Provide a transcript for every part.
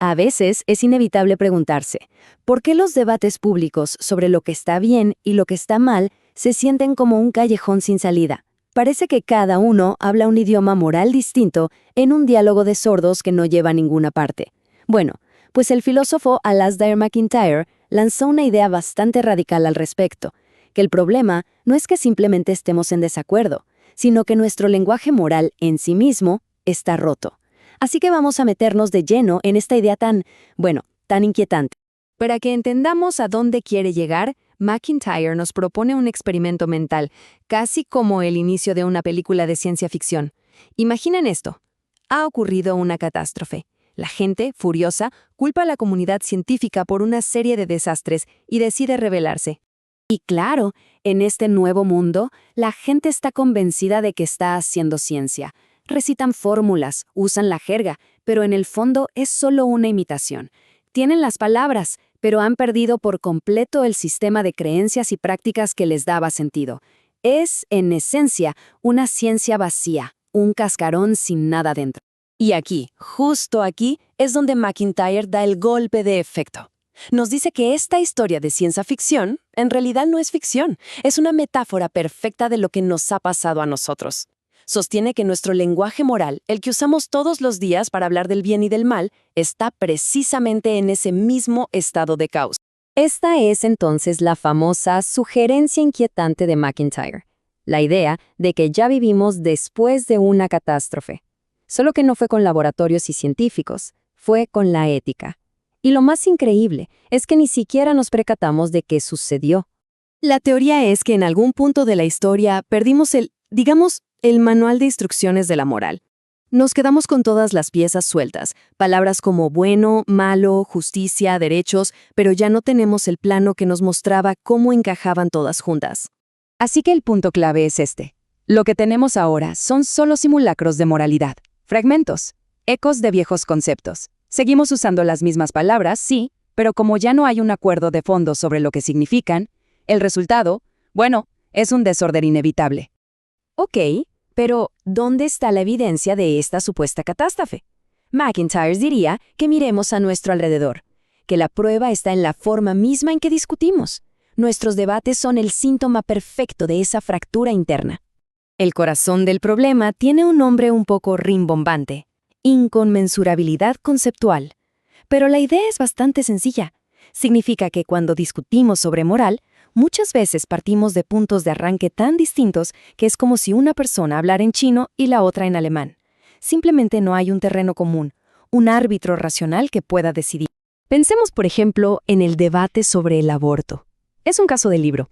A veces es inevitable preguntarse, ¿por qué los debates públicos sobre lo que está bien y lo que está mal se sienten como un callejón sin salida? Parece que cada uno habla un idioma moral distinto en un diálogo de sordos que no lleva a ninguna parte. Bueno, pues el filósofo Alasdair MacIntyre lanzó una idea bastante radical al respecto, que el problema no es que simplemente estemos en desacuerdo, sino que nuestro lenguaje moral en sí mismo está roto. Así que vamos a meternos de lleno en esta idea tan inquietante. Para que entendamos a dónde quiere llegar, MacIntyre nos propone un experimento mental, casi como el inicio de una película de ciencia ficción. Imaginen esto. Ha ocurrido una catástrofe. La gente, furiosa, culpa a la comunidad científica por una serie de desastres y decide rebelarse. Y claro, en este nuevo mundo, la gente está convencida de que está haciendo ciencia. Recitan fórmulas, usan la jerga, pero en el fondo es solo una imitación. Tienen las palabras, pero han perdido por completo el sistema de creencias y prácticas que les daba sentido. Es, en esencia, una ciencia vacía, un cascarón sin nada dentro. Y aquí, justo aquí, es donde MacIntyre da el golpe de efecto. Nos dice que esta historia de ciencia ficción, en realidad no es ficción, es una metáfora perfecta de lo que nos ha pasado a nosotros. Sostiene que nuestro lenguaje moral, el que usamos todos los días para hablar del bien y del mal, está precisamente en ese mismo estado de caos. Esta es entonces la famosa sugerencia inquietante de MacIntyre, la idea de que ya vivimos después de una catástrofe. Solo que no fue con laboratorios y científicos, fue con la ética. Y lo más increíble es que ni siquiera nos percatamos de qué sucedió. La teoría es que en algún punto de la historia perdimos el manual de instrucciones de la moral. Nos quedamos con todas las piezas sueltas, palabras como bueno, malo, justicia, derechos, pero ya no tenemos el plano que nos mostraba cómo encajaban todas juntas. Así que el punto clave es este. Lo que tenemos ahora son solo simulacros de moralidad, fragmentos, ecos de viejos conceptos. Seguimos usando las mismas palabras, sí, pero como ya no hay un acuerdo de fondo sobre lo que significan, el resultado, es un desorden inevitable. Ok, pero ¿dónde está la evidencia de esta supuesta catástrofe? MacIntyre diría que miremos a nuestro alrededor, que la prueba está en la forma misma en que discutimos. Nuestros debates son el síntoma perfecto de esa fractura interna. El corazón del problema tiene un nombre un poco rimbombante: inconmensurabilidad conceptual. Pero la idea es bastante sencilla. Significa que cuando discutimos sobre moral, muchas veces partimos de puntos de arranque tan distintos que es como si una persona hablara en chino y la otra en alemán. Simplemente no hay un terreno común, un árbitro racional que pueda decidir. Pensemos, por ejemplo, en el debate sobre el aborto. Es un caso de libro.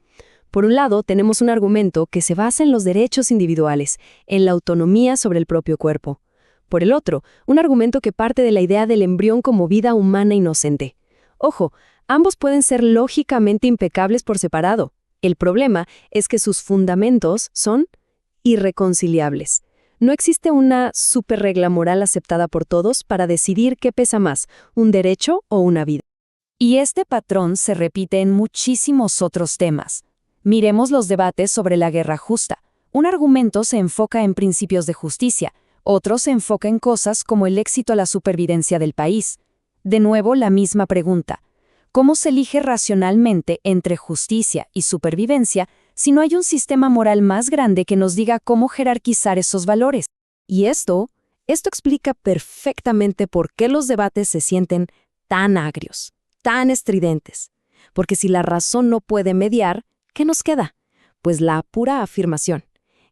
Por un lado, tenemos un argumento que se basa en los derechos individuales, en la autonomía sobre el propio cuerpo. Por el otro, un argumento que parte de la idea del embrión como vida humana inocente. Ojo, ambos pueden ser lógicamente impecables por separado. El problema es que sus fundamentos son irreconciliables. No existe una superregla moral aceptada por todos para decidir qué pesa más, un derecho o una vida. Y este patrón se repite en muchísimos otros temas. Miremos los debates sobre la guerra justa. Un argumento se enfoca en principios de justicia, otro se enfoca en cosas como el éxito a la supervivencia del país. De nuevo, la misma pregunta. ¿Cómo se elige racionalmente entre justicia y supervivencia si no hay un sistema moral más grande que nos diga cómo jerarquizar esos valores? Y esto explica perfectamente por qué los debates se sienten tan agrios, tan estridentes. Porque si la razón no puede mediar, ¿qué nos queda? Pues la pura afirmación.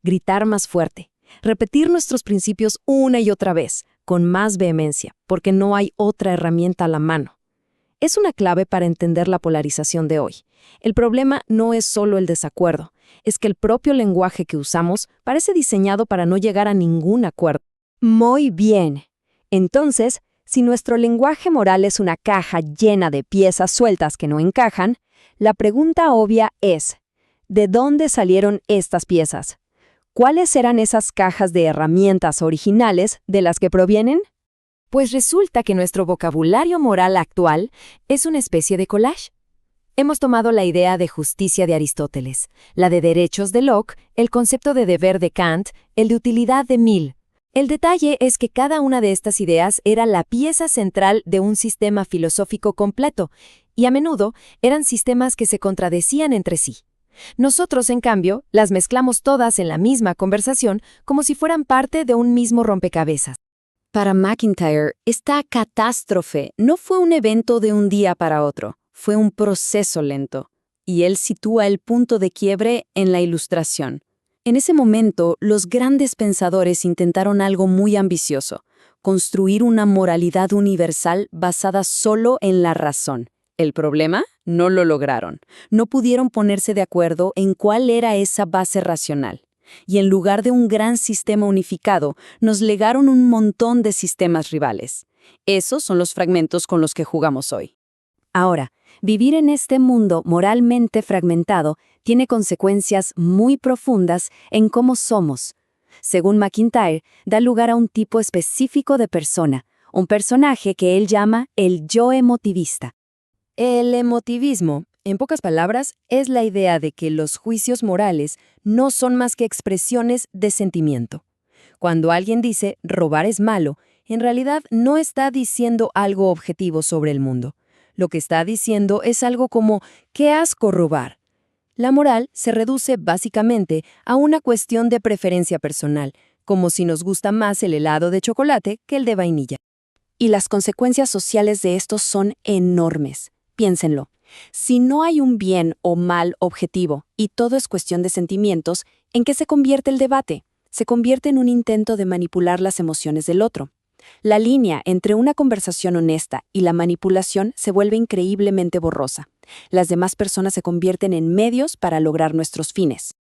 Gritar más fuerte. Repetir nuestros principios una y otra vez, con más vehemencia, porque no hay otra herramienta a la mano. Es una clave para entender la polarización de hoy. El problema no es solo el desacuerdo, es que el propio lenguaje que usamos parece diseñado para no llegar a ningún acuerdo. Muy bien. Entonces, si nuestro lenguaje moral es una caja llena de piezas sueltas que no encajan, la pregunta obvia es, ¿de dónde salieron estas piezas? ¿Cuáles eran esas cajas de herramientas originales de las que provienen? Pues resulta que nuestro vocabulario moral actual es una especie de collage. Hemos tomado la idea de justicia de Aristóteles, la de derechos de Locke, el concepto de deber de Kant, el de utilidad de Mill, El detalle es que cada una de estas ideas era la pieza central de un sistema filosófico completo, y a menudo eran sistemas que se contradecían entre sí. Nosotros, en cambio, las mezclamos todas en la misma conversación como si fueran parte de un mismo rompecabezas. Para MacIntyre, esta catástrofe no fue un evento de un día para otro, fue un proceso lento. Y él sitúa el punto de quiebre en la Ilustración. En ese momento, los grandes pensadores intentaron algo muy ambicioso, construir una moralidad universal basada solo en la razón. El problema, no lo lograron. No pudieron ponerse de acuerdo en cuál era esa base racional. Y en lugar de un gran sistema unificado, nos legaron un montón de sistemas rivales. Esos son los fragmentos con los que jugamos hoy. Ahora, vivir en este mundo moralmente fragmentado tiene consecuencias muy profundas en cómo somos. Según MacIntyre, da lugar a un tipo específico de persona, un personaje que él llama el yo emotivista. El emotivismo, en pocas palabras, es la idea de que los juicios morales no son más que expresiones de sentimiento. Cuando alguien dice robar es malo, en realidad no está diciendo algo objetivo sobre el mundo. Lo que está diciendo es algo como «qué asco robar». La moral se reduce básicamente a una cuestión de preferencia personal, como si nos gusta más el helado de chocolate que el de vainilla. Y las consecuencias sociales de esto son enormes. Piénsenlo. Si no hay un bien o mal objetivo y todo es cuestión de sentimientos, ¿en qué se convierte el debate? Se convierte en un intento de manipular las emociones del otro. La línea entre una conversación honesta y la manipulación se vuelve increíblemente borrosa. Las demás personas se convierten en medios para lograr nuestros fines.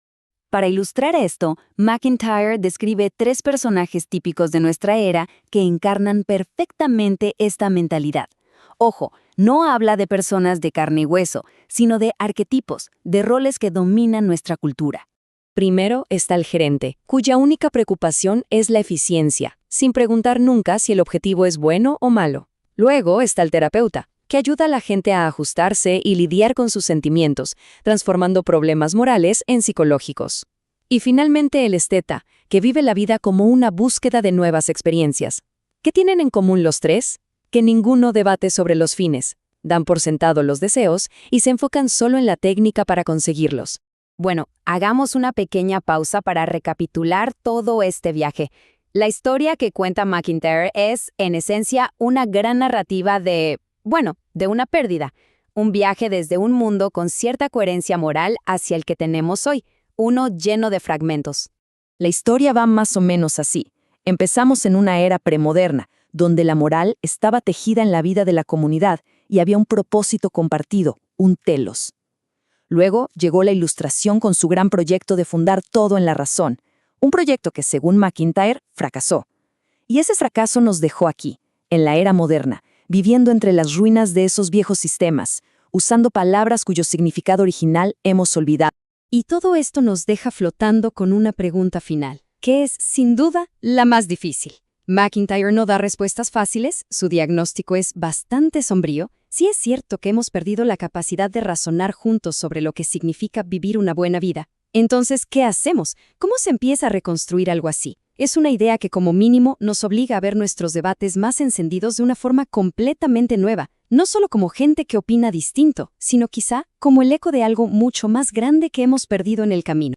Para ilustrar esto, MacIntyre describe 3 personajes típicos de nuestra era que encarnan perfectamente esta mentalidad. Ojo, no habla de personas de carne y hueso, sino de arquetipos, de roles que dominan nuestra cultura. Primero está el gerente, cuya única preocupación es la eficiencia, sin preguntar nunca si el objetivo es bueno o malo. Luego está el terapeuta, que ayuda a la gente a ajustarse y lidiar con sus sentimientos, transformando problemas morales en psicológicos. Y finalmente el esteta, que vive la vida como una búsqueda de nuevas experiencias. ¿Qué tienen en común los 3? Que ninguno debate sobre los fines, dan por sentado los deseos y se enfocan solo en la técnica para conseguirlos. Bueno, hagamos una pequeña pausa para recapitular todo este viaje. La historia que cuenta MacIntyre es, en esencia, una gran narrativa de una pérdida. Un viaje desde un mundo con cierta coherencia moral hacia el que tenemos hoy, uno lleno de fragmentos. La historia va más o menos así. Empezamos en una era premoderna, donde la moral estaba tejida en la vida de la comunidad y había un propósito compartido, un telos. Luego llegó la Ilustración con su gran proyecto de fundar todo en la razón, un proyecto que, según MacIntyre, fracasó. Y ese fracaso nos dejó aquí, en la era moderna, viviendo entre las ruinas de esos viejos sistemas, usando palabras cuyo significado original hemos olvidado. Y todo esto nos deja flotando con una pregunta final, que es, sin duda, la más difícil. MacIntyre no da respuestas fáciles, su diagnóstico es bastante sombrío. Sí es cierto que hemos perdido la capacidad de razonar juntos sobre lo que significa vivir una buena vida. Entonces, ¿qué hacemos? ¿Cómo se empieza a reconstruir algo así? Es una idea que como mínimo nos obliga a ver nuestros debates más encendidos de una forma completamente nueva, no solo como gente que opina distinto, sino quizá como el eco de algo mucho más grande que hemos perdido en el camino.